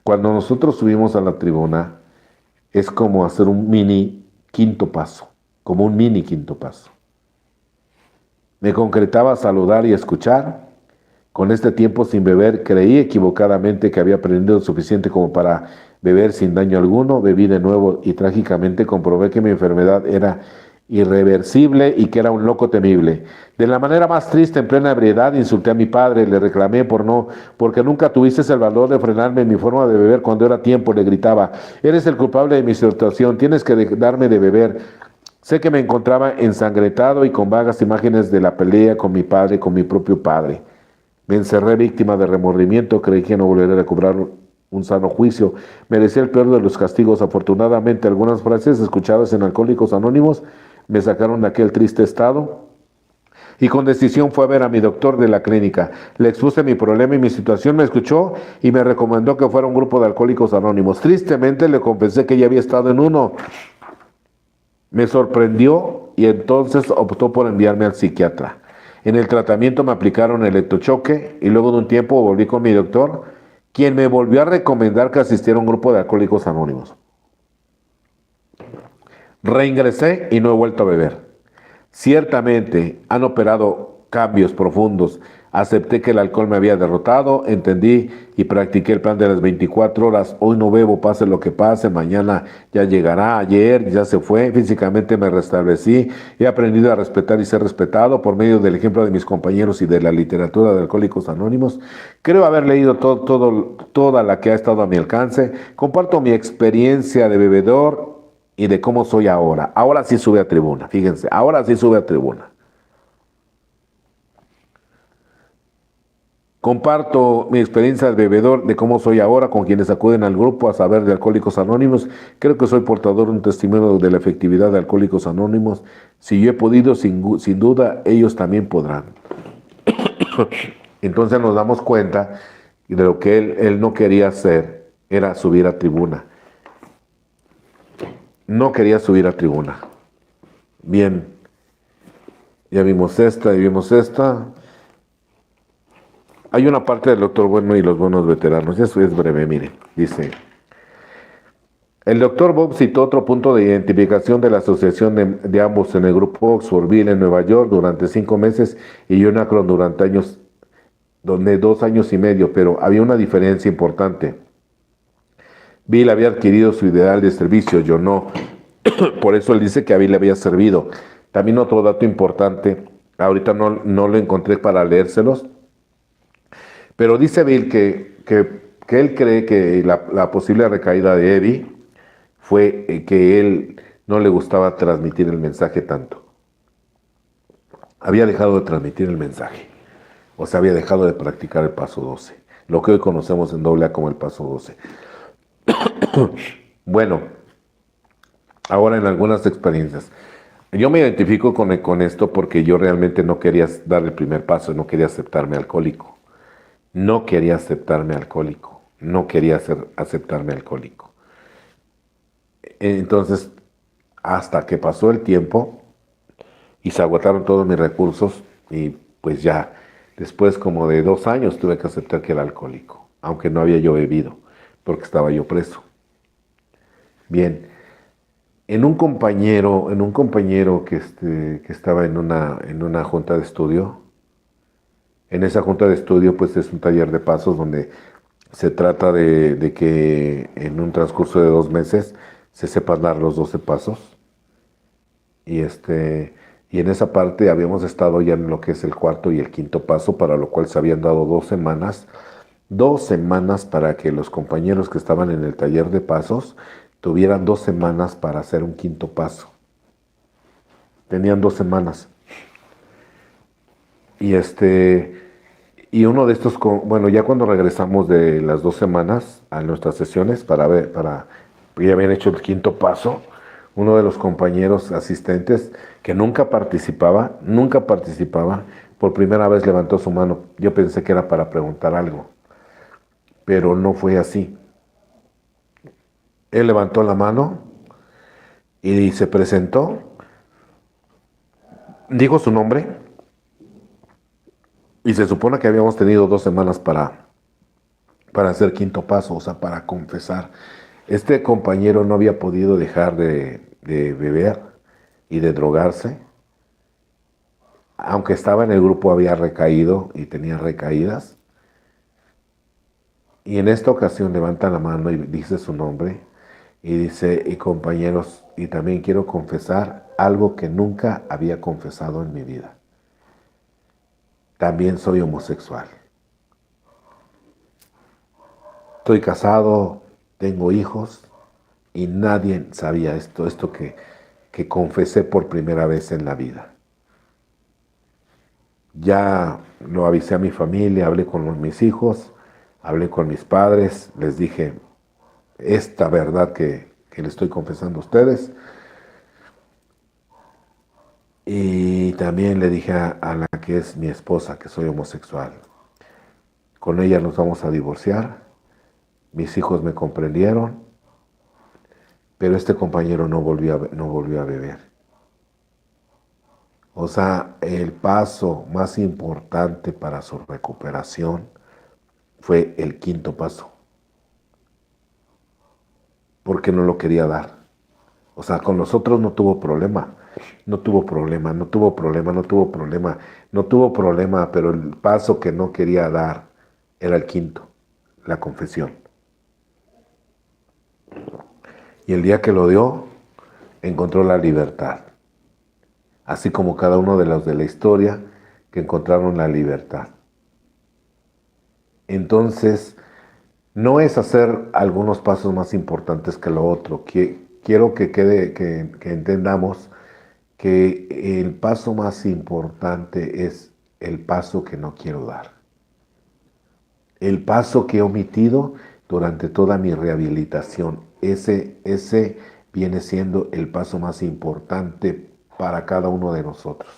S1: Cuando nosotros subimos a la tribuna, es como hacer un mini quinto paso. como un mini quinto paso. Me concretaba saludar y escuchar. Con este tiempo sin beber, creí equivocadamente que había aprendido suficiente como para beber sin daño alguno. Bebí de nuevo y trágicamente comprobé que mi enfermedad era irreversible y que era un loco temible. De la manera más triste, en plena ebriedad, insulté a mi padre, le reclamé porque nunca tuviste el valor de frenarme en mi forma de beber cuando era tiempo, le gritaba. Eres el culpable de mi situación, tienes que darme de beber. Sé que me encontraba ensangretado y con vagas imágenes de la pelea con mi padre, con mi propio padre. Me encerré víctima de remordimiento, creí que no volvería a cobrar un sano juicio. Merecía el peor de los castigos. Afortunadamente, algunas frases escuchadas en Alcohólicos Anónimos me sacaron de aquel triste estado y con decisión fue a ver a mi doctor de la clínica. Le expuse mi problema y mi situación, me escuchó y me recomendó que fuera un grupo de Alcohólicos Anónimos. Tristemente le confesé que ya había estado en uno. Me sorprendió y entonces optó por enviarme al psiquiatra. En el tratamiento me aplicaron electrochoque y luego de un tiempo volví con mi doctor, quien me volvió a recomendar que asistiera a un grupo de Alcohólicos Anónimos. Reingresé y no he vuelto a beber. Ciertamente han operado cambios profundos. Acepté que el alcohol me había derrotado, entendí y practiqué el plan de las 24 horas. Hoy no bebo, pase lo que pase, mañana ya llegará, ayer ya se fue. Físicamente me restablecí, he aprendido a respetar y ser respetado por medio del ejemplo de mis compañeros y de la literatura de Alcohólicos Anónimos. Creo haber leído toda la que ha estado a mi alcance. Comparto mi experiencia de bebedor y de cómo soy ahora. Ahora sí sube a tribuna, fíjense, ahora sí sube a tribuna. Comparto mi experiencia de bebedor, de cómo soy ahora con quienes acuden al grupo a saber de Alcohólicos Anónimos. Creo que soy portador de un testimonio de la efectividad de Alcohólicos Anónimos. Si yo he podido, sin duda, ellos también podrán. Entonces nos damos cuenta de lo que él no quería hacer, era subir a tribuna. No quería subir a tribuna. Bien, ya vimos esta y vimos esta. Hay una parte del doctor Bueno y los buenos veteranos. Eso es breve, mire. Dice, el doctor Bob citó otro punto de identificación de la asociación de ambos en el grupo Oxfordville en Nueva York durante 5 meses y John Akron durante 2 años y medio, pero había una diferencia importante. Bill había adquirido su ideal de servicio, yo no. Por eso él dice que a Bill le había servido. También otro dato importante, ahorita no lo encontré para leérselos, pero dice Bill que él cree que la posible recaída de Eddie fue que él no le gustaba transmitir el mensaje tanto. Había dejado de transmitir el mensaje. O sea, había dejado de practicar el paso 12. Lo que hoy conocemos en AA como el paso 12. Bueno, ahora en algunas experiencias. Yo me identifico con esto porque yo realmente no quería dar el primer paso, no quería aceptarme alcohólico. No quería aceptarme alcohólico. No quería aceptarme alcohólico. Entonces, hasta que pasó el tiempo y se agotaron todos mis recursos y pues ya, después como de 2 años tuve que aceptar que era alcohólico, aunque no había yo bebido, porque estaba yo preso. Bien, en un compañero que estaba en una junta de estudio. En esa junta de estudio, pues es un taller de pasos donde se trata de que en un transcurso de 2 meses se sepan dar los 12 pasos. Y en esa parte habíamos estado ya en lo que es el cuarto y el quinto paso, para lo cual se habían dado 2 semanas. 2 semanas para que los compañeros que estaban en el taller de pasos tuvieran 2 semanas para hacer un quinto paso. Tenían 2 semanas. Y uno de estos, bueno, ya cuando regresamos de las 2 semanas a nuestras sesiones ya habían hecho el quinto paso, uno de los compañeros asistentes que nunca participaba, por primera vez levantó su mano. Yo pensé que era para preguntar algo, pero no fue así. Él levantó la mano y se presentó, dijo su nombre. Y se supone que habíamos tenido 2 semanas para hacer quinto paso, o sea, para confesar. Este compañero no había podido dejar de beber y de drogarse. Aunque estaba en el grupo había recaído y tenía recaídas. Y en esta ocasión levanta la mano y dice su nombre y dice, y compañeros, y también quiero confesar algo que nunca había confesado en mi vida. También soy homosexual. Estoy casado, tengo hijos y nadie sabía esto que confesé por primera vez en la vida. Ya lo avisé a mi familia, hablé con mis hijos, hablé con mis padres, les dije esta verdad que le estoy confesando a ustedes. Y también le dije a la que es mi esposa que soy homosexual. Con ella nos vamos a divorciar. Mis hijos me comprendieron, pero este compañero no volvió a beber. O sea, el paso más importante para su recuperación fue el quinto paso, porque no lo quería dar. O sea, con nosotros no tuvo problema, no tuvo problema, no tuvo problema, no tuvo problema, no tuvo problema, pero el paso que no quería dar era el quinto, la confesión. Y el día que lo dio, encontró la libertad, así como cada uno de los de la historia que encontraron la libertad. Entonces, no es hacer algunos pasos más importantes que lo otro. Quiero que quede, que entendamos que el paso más importante es el paso que no quiero dar. El paso que he omitido durante toda mi rehabilitación. Ese viene siendo el paso más importante para cada uno de nosotros.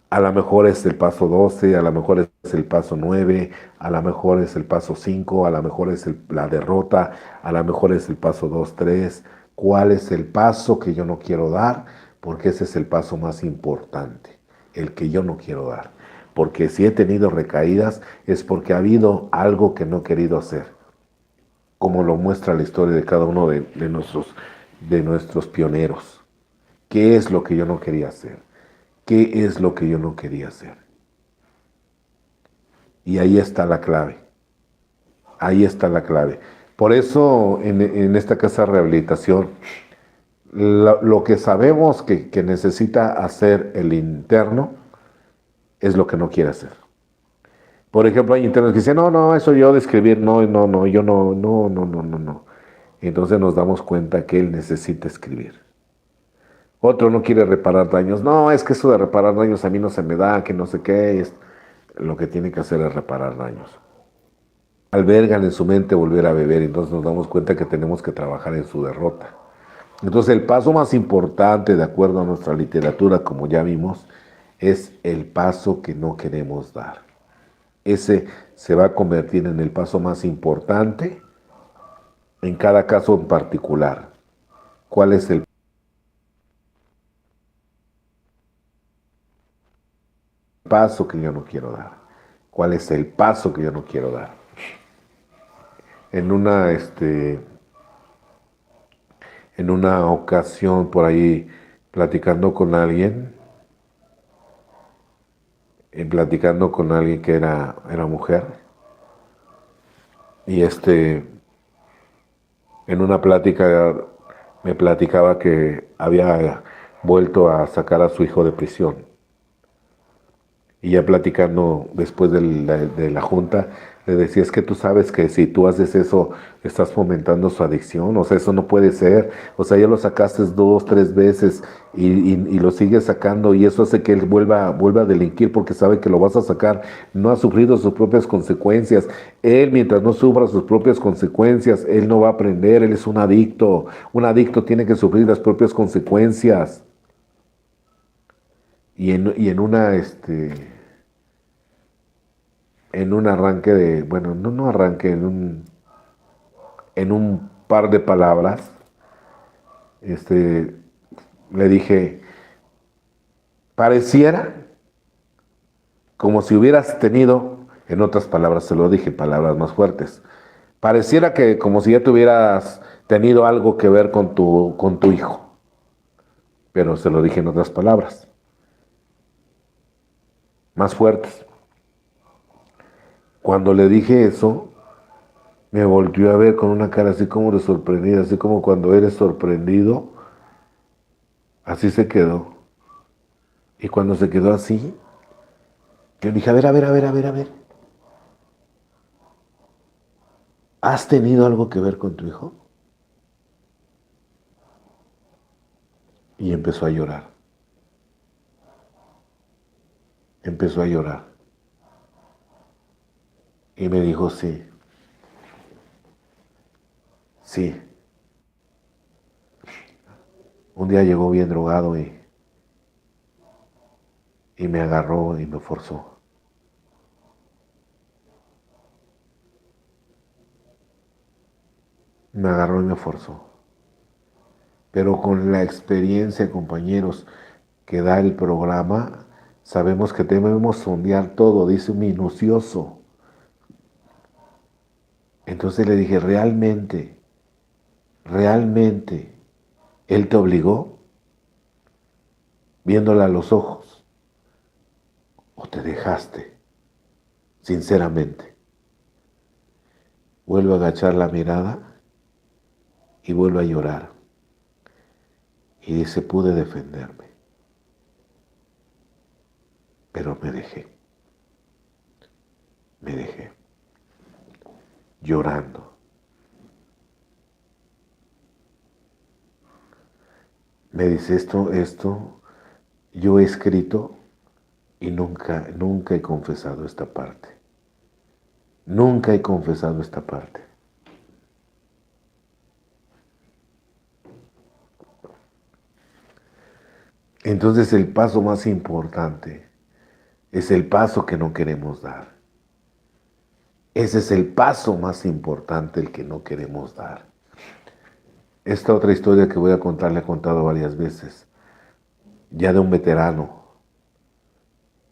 S1: A lo mejor es el paso 12, a lo mejor es el paso 9, a lo mejor es el paso 5, a lo mejor es la derrota, a lo mejor es el paso 2, 3. ¿Cuál es el paso que yo no quiero dar? Porque ese es el paso más importante, el que yo no quiero dar. Porque si he tenido recaídas es porque ha habido algo que no he querido hacer, como lo muestra la historia de cada uno de nuestros pioneros. ¿Qué es lo que yo no quería hacer? ¿Qué es lo que yo no quería hacer? Y ahí está la clave. Ahí está la clave. Por eso en esta casa de rehabilitación, lo que sabemos que necesita hacer el interno es lo que no quiere hacer. Por ejemplo, hay internos que dicen, no, eso yo de escribir, no, yo no. Entonces nos damos cuenta que él necesita escribir. Otro no quiere reparar daños. No, es que eso de reparar daños a mí no se me da, que no sé qué. Lo que tiene que hacer es reparar daños. Albergan en su mente volver a beber, entonces nos damos cuenta que tenemos que trabajar en su derrota. Entonces el paso más importante, de acuerdo a nuestra literatura, como ya vimos, es el paso que no queremos dar. Ese se va a convertir en el paso más importante en cada caso en particular. ¿Cuál es el paso que yo no quiero dar? ¿Cuál es el paso que yo no quiero dar? En una ocasión por ahí platicando con alguien que era mujer, y en una plática me platicaba que había vuelto a sacar a su hijo de prisión. Y ya platicando después de la junta, le decía, es que tú sabes que si tú haces eso, estás fomentando su adicción, o sea, eso no puede ser, o sea, ya lo sacaste 2, 3 veces y lo sigues sacando y eso hace que él vuelva a delinquir porque sabe que lo vas a sacar, no ha sufrido sus propias consecuencias, él mientras no sufra sus propias consecuencias, él no va a aprender, él es un adicto tiene que sufrir las propias consecuencias. Y en un arranque no arranque, en un par de palabras, le dije, pareciera como si hubieras tenido, en otras palabras se lo dije, palabras más fuertes, pareciera que como si ya tuvieras tenido algo que ver con tu hijo. pero se lo dije en otras palabras, más fuertes. Cuando le dije eso, me volvió a ver con una cara así como de sorprendida, así como cuando eres sorprendido, así se quedó. Y cuando se quedó así, yo dije, a ver, a ver, a ver, a ver, a ver. ¿Has tenido algo que ver con tu hijo? Y empezó a llorar. Empezó a llorar. Y me dijo, sí, sí. Un día llegó bien drogado y me agarró y me forzó. Me agarró y me forzó. Pero con la experiencia, compañeros, que da el programa, sabemos que debemos sondear todo, dice minucioso. Entonces le dije, ¿realmente, realmente, él te obligó? Viéndola a los ojos. ¿O te dejaste? Sinceramente. Vuelve a agachar la mirada y vuelve a llorar. Y dice, pude defenderme, pero me dejé. Me dejé. Llorando. Me dice esto, yo he escrito y nunca he confesado esta parte. Nunca he confesado esta parte. Entonces el paso más importante es el paso que no queremos dar. Ese es el paso más importante, el que no queremos dar. Esta otra historia que voy a contar la he contado varias veces, ya de un veterano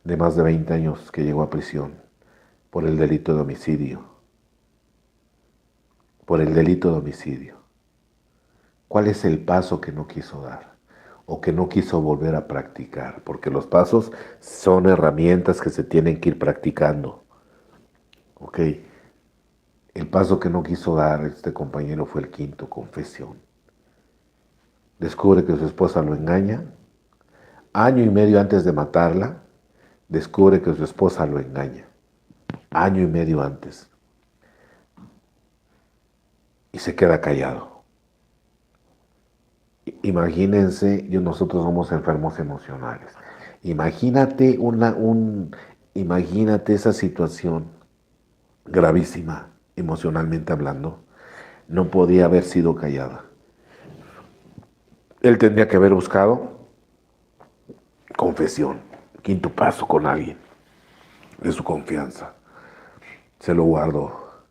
S1: de más de 20 años que llegó a prisión por el delito de homicidio. Por el delito de homicidio. ¿Cuál es el paso que no quiso dar? O que no quiso volver a practicar, porque los pasos son herramientas que se tienen que ir practicando. Ok, el paso que no quiso dar este compañero fue el quinto, confesión. Descubre que su esposa lo engaña. Año y medio antes de matarla, descubre que su esposa lo engaña. Año y medio antes. Y se queda callado. Imagínense, nosotros somos enfermos emocionales. Imagínate imagínate esa situación gravísima, emocionalmente hablando. No podía haber sido callada. Él tendría que haber buscado confesión, quinto paso con alguien de su confianza. Se lo guardó.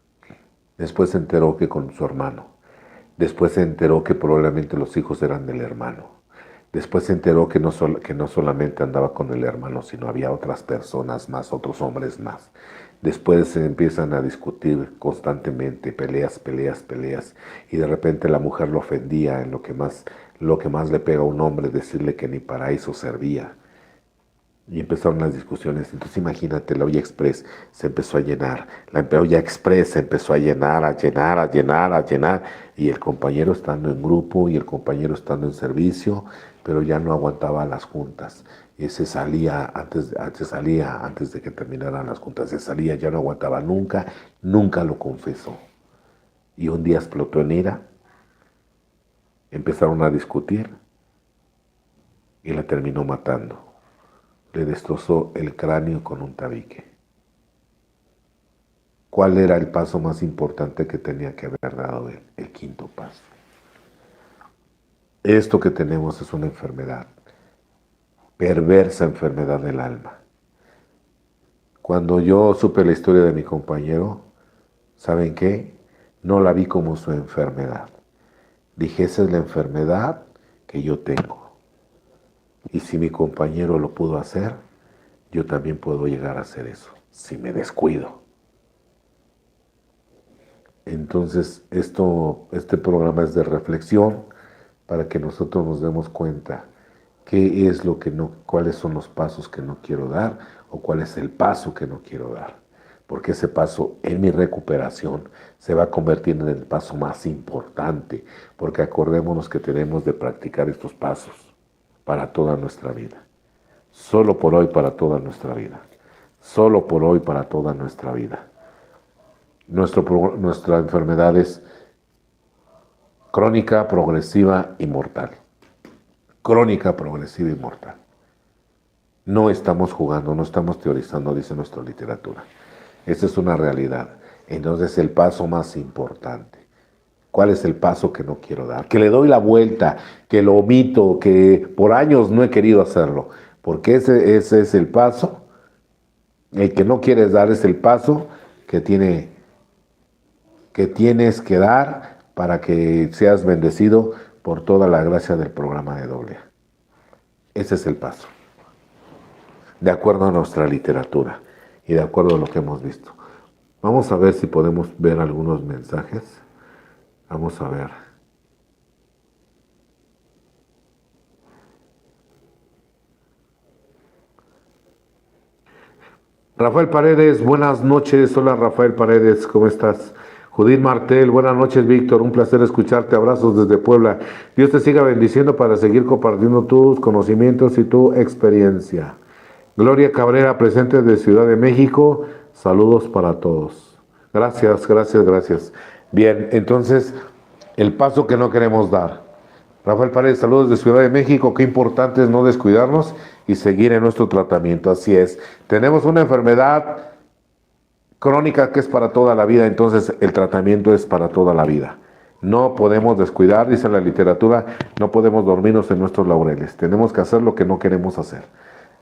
S1: Después se enteró que con su hermano. Después se enteró que probablemente los hijos eran del hermano. Después se enteró que no solamente andaba con el hermano, sino había otras personas más, otros hombres más. Después se empiezan a discutir constantemente, peleas, peleas, peleas, y de repente la mujer lo ofendía en lo que más le pega a un hombre, decirle que ni para eso servía. Y empezaron las discusiones. Entonces imagínate, la olla express se empezó a llenar. La olla express se empezó a llenar, a llenar, a llenar, a llenar. Y el compañero estando en grupo y el compañero estando en servicio, pero ya no aguantaba las juntas. Y se salía antes de que terminaran las juntas. Se salía, ya no aguantaba nunca, nunca lo confesó. Y un día explotó en ira. Empezaron a discutir y la terminó matando. Le destrozó el cráneo con un tabique. ¿Cuál era el paso más importante que tenía que haber dado él? El quinto paso. Esto que tenemos es una enfermedad, perversa enfermedad del alma. Cuando yo supe la historia de mi compañero, ¿saben qué? No la vi como su enfermedad. Dije, esa es la enfermedad que yo tengo. Y si mi compañero lo pudo hacer, yo también puedo llegar a hacer eso, si me descuido. Entonces, este programa es de reflexión para que nosotros nos demos cuenta qué es lo que no, cuáles son los pasos que no quiero dar o cuál es el paso que no quiero dar. Porque ese paso en mi recuperación se va a convertir en el paso más importante, porque acordémonos que tenemos de practicar estos pasos para toda nuestra vida. Solo por hoy para toda nuestra vida. Solo por hoy para toda nuestra vida. Nuestra enfermedad es crónica, progresiva y mortal. Crónica, progresiva y mortal. No estamos jugando, no estamos teorizando, dice nuestra literatura. Esa es una realidad. Entonces el paso más importante. ¿Cuál es el paso que no quiero dar? Que le doy la vuelta, que lo omito, que por años no he querido hacerlo. Porque ese es el paso. El que no quieres dar es el paso que tienes que dar para que seas bendecido por toda la gracia del programa de AA. Ese es el paso. De acuerdo a nuestra literatura y de acuerdo a lo que hemos visto. Vamos a ver si podemos ver algunos mensajes. Vamos a ver. Rafael Paredes, buenas noches. Hola Rafael Paredes, ¿cómo estás? Judith Martel, buenas noches Víctor, un placer escucharte, abrazos desde Puebla. Dios te siga bendiciendo para seguir compartiendo tus conocimientos y tu experiencia. Gloria Cabrera, presente de Ciudad de México, saludos para todos. Gracias, gracias, gracias. Bien, entonces, el paso que no queremos dar. Rafael Paredes, saludos de Ciudad de México, qué importante es no descuidarnos y seguir en nuestro tratamiento, así es. Tenemos una enfermedad crónica que es para toda la vida, entonces el tratamiento es para toda la vida. No podemos descuidar, dice la literatura, no podemos dormirnos en nuestros laureles. Tenemos que hacer lo que no queremos hacer.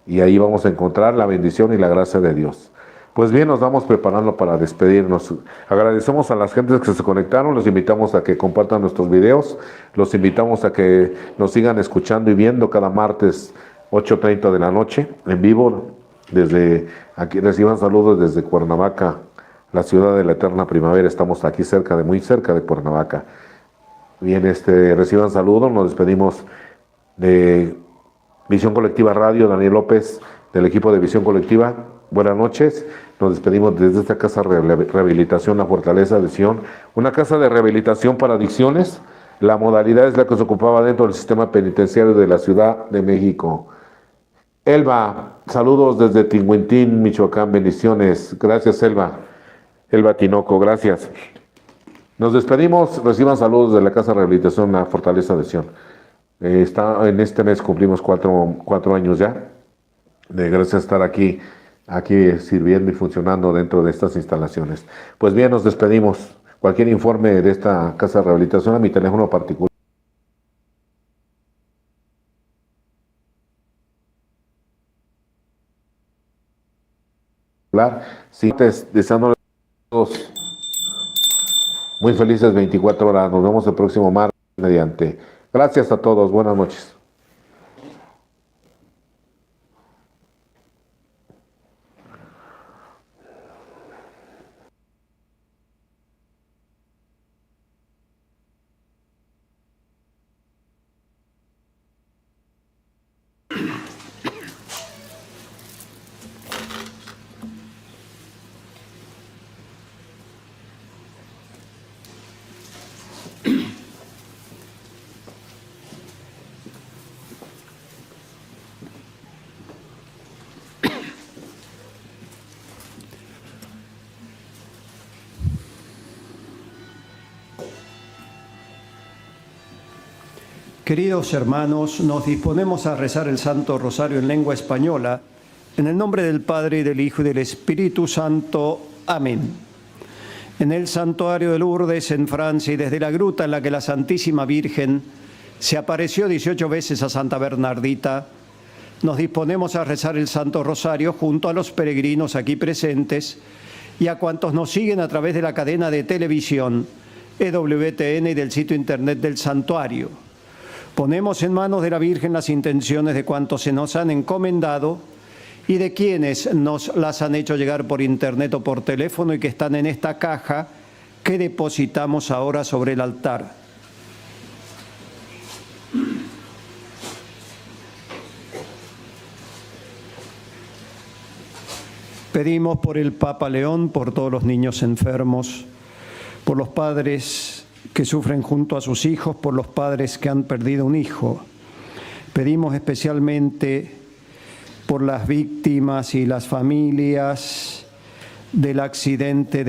S1: Y ahí vamos a encontrar la bendición y la gracia de Dios. Pues bien, nos vamos preparando para despedirnos. Agradecemos a las gentes que se conectaron, los invitamos a que compartan nuestros videos, los invitamos a que nos sigan escuchando y viendo cada martes 8:30 de la noche en vivo. Desde aquí reciban saludos desde Cuernavaca, la ciudad de la eterna primavera. Estamos aquí muy cerca de Cuernavaca. Bien, reciban saludos, nos despedimos de Visión Colectiva Radio, Daniel López, del equipo de Visión Colectiva. Buenas noches, nos despedimos desde esta casa de rehabilitación La Fortaleza de Sion, una casa de rehabilitación para adicciones. La modalidad es la que se ocupaba dentro del sistema penitenciario de la Ciudad de México. Elba, saludos desde Tinguintín, Michoacán, bendiciones. Gracias, Elba. Elba Tinoco, gracias. Nos despedimos, reciban saludos de la Casa de Rehabilitación La Fortaleza de Sion. En este mes cumplimos cuatro años ya, de gracias a estar aquí sirviendo y funcionando dentro de estas instalaciones. Pues bien, nos despedimos. Cualquier informe de esta Casa de Rehabilitación a mi teléfono particular. Sí, deseándoles a todos muy felices 24 horas. Nos vemos el próximo martes mediante. Gracias a todos. Buenas noches.
S2: Queridos hermanos, nos disponemos a rezar el Santo Rosario en lengua española, en el nombre del Padre, y del Hijo, y del Espíritu Santo. Amén. En el santuario de Lourdes, en Francia, y desde la gruta en la que la Santísima Virgen se apareció 18 veces a Santa Bernardita, nos disponemos a rezar el Santo Rosario junto a los peregrinos aquí presentes y a cuantos nos siguen a través de la cadena de televisión EWTN y del sitio internet del santuario. Ponemos en manos de la Virgen las intenciones de cuantos se nos han encomendado y de quienes nos las han hecho llegar por internet o por teléfono y que están en esta caja que depositamos ahora sobre el altar. Pedimos por el Papa León, por todos los niños enfermos, por los padres que sufren junto a sus hijos, por los padres que han perdido un hijo. Pedimos especialmente por las víctimas y las familias del accidente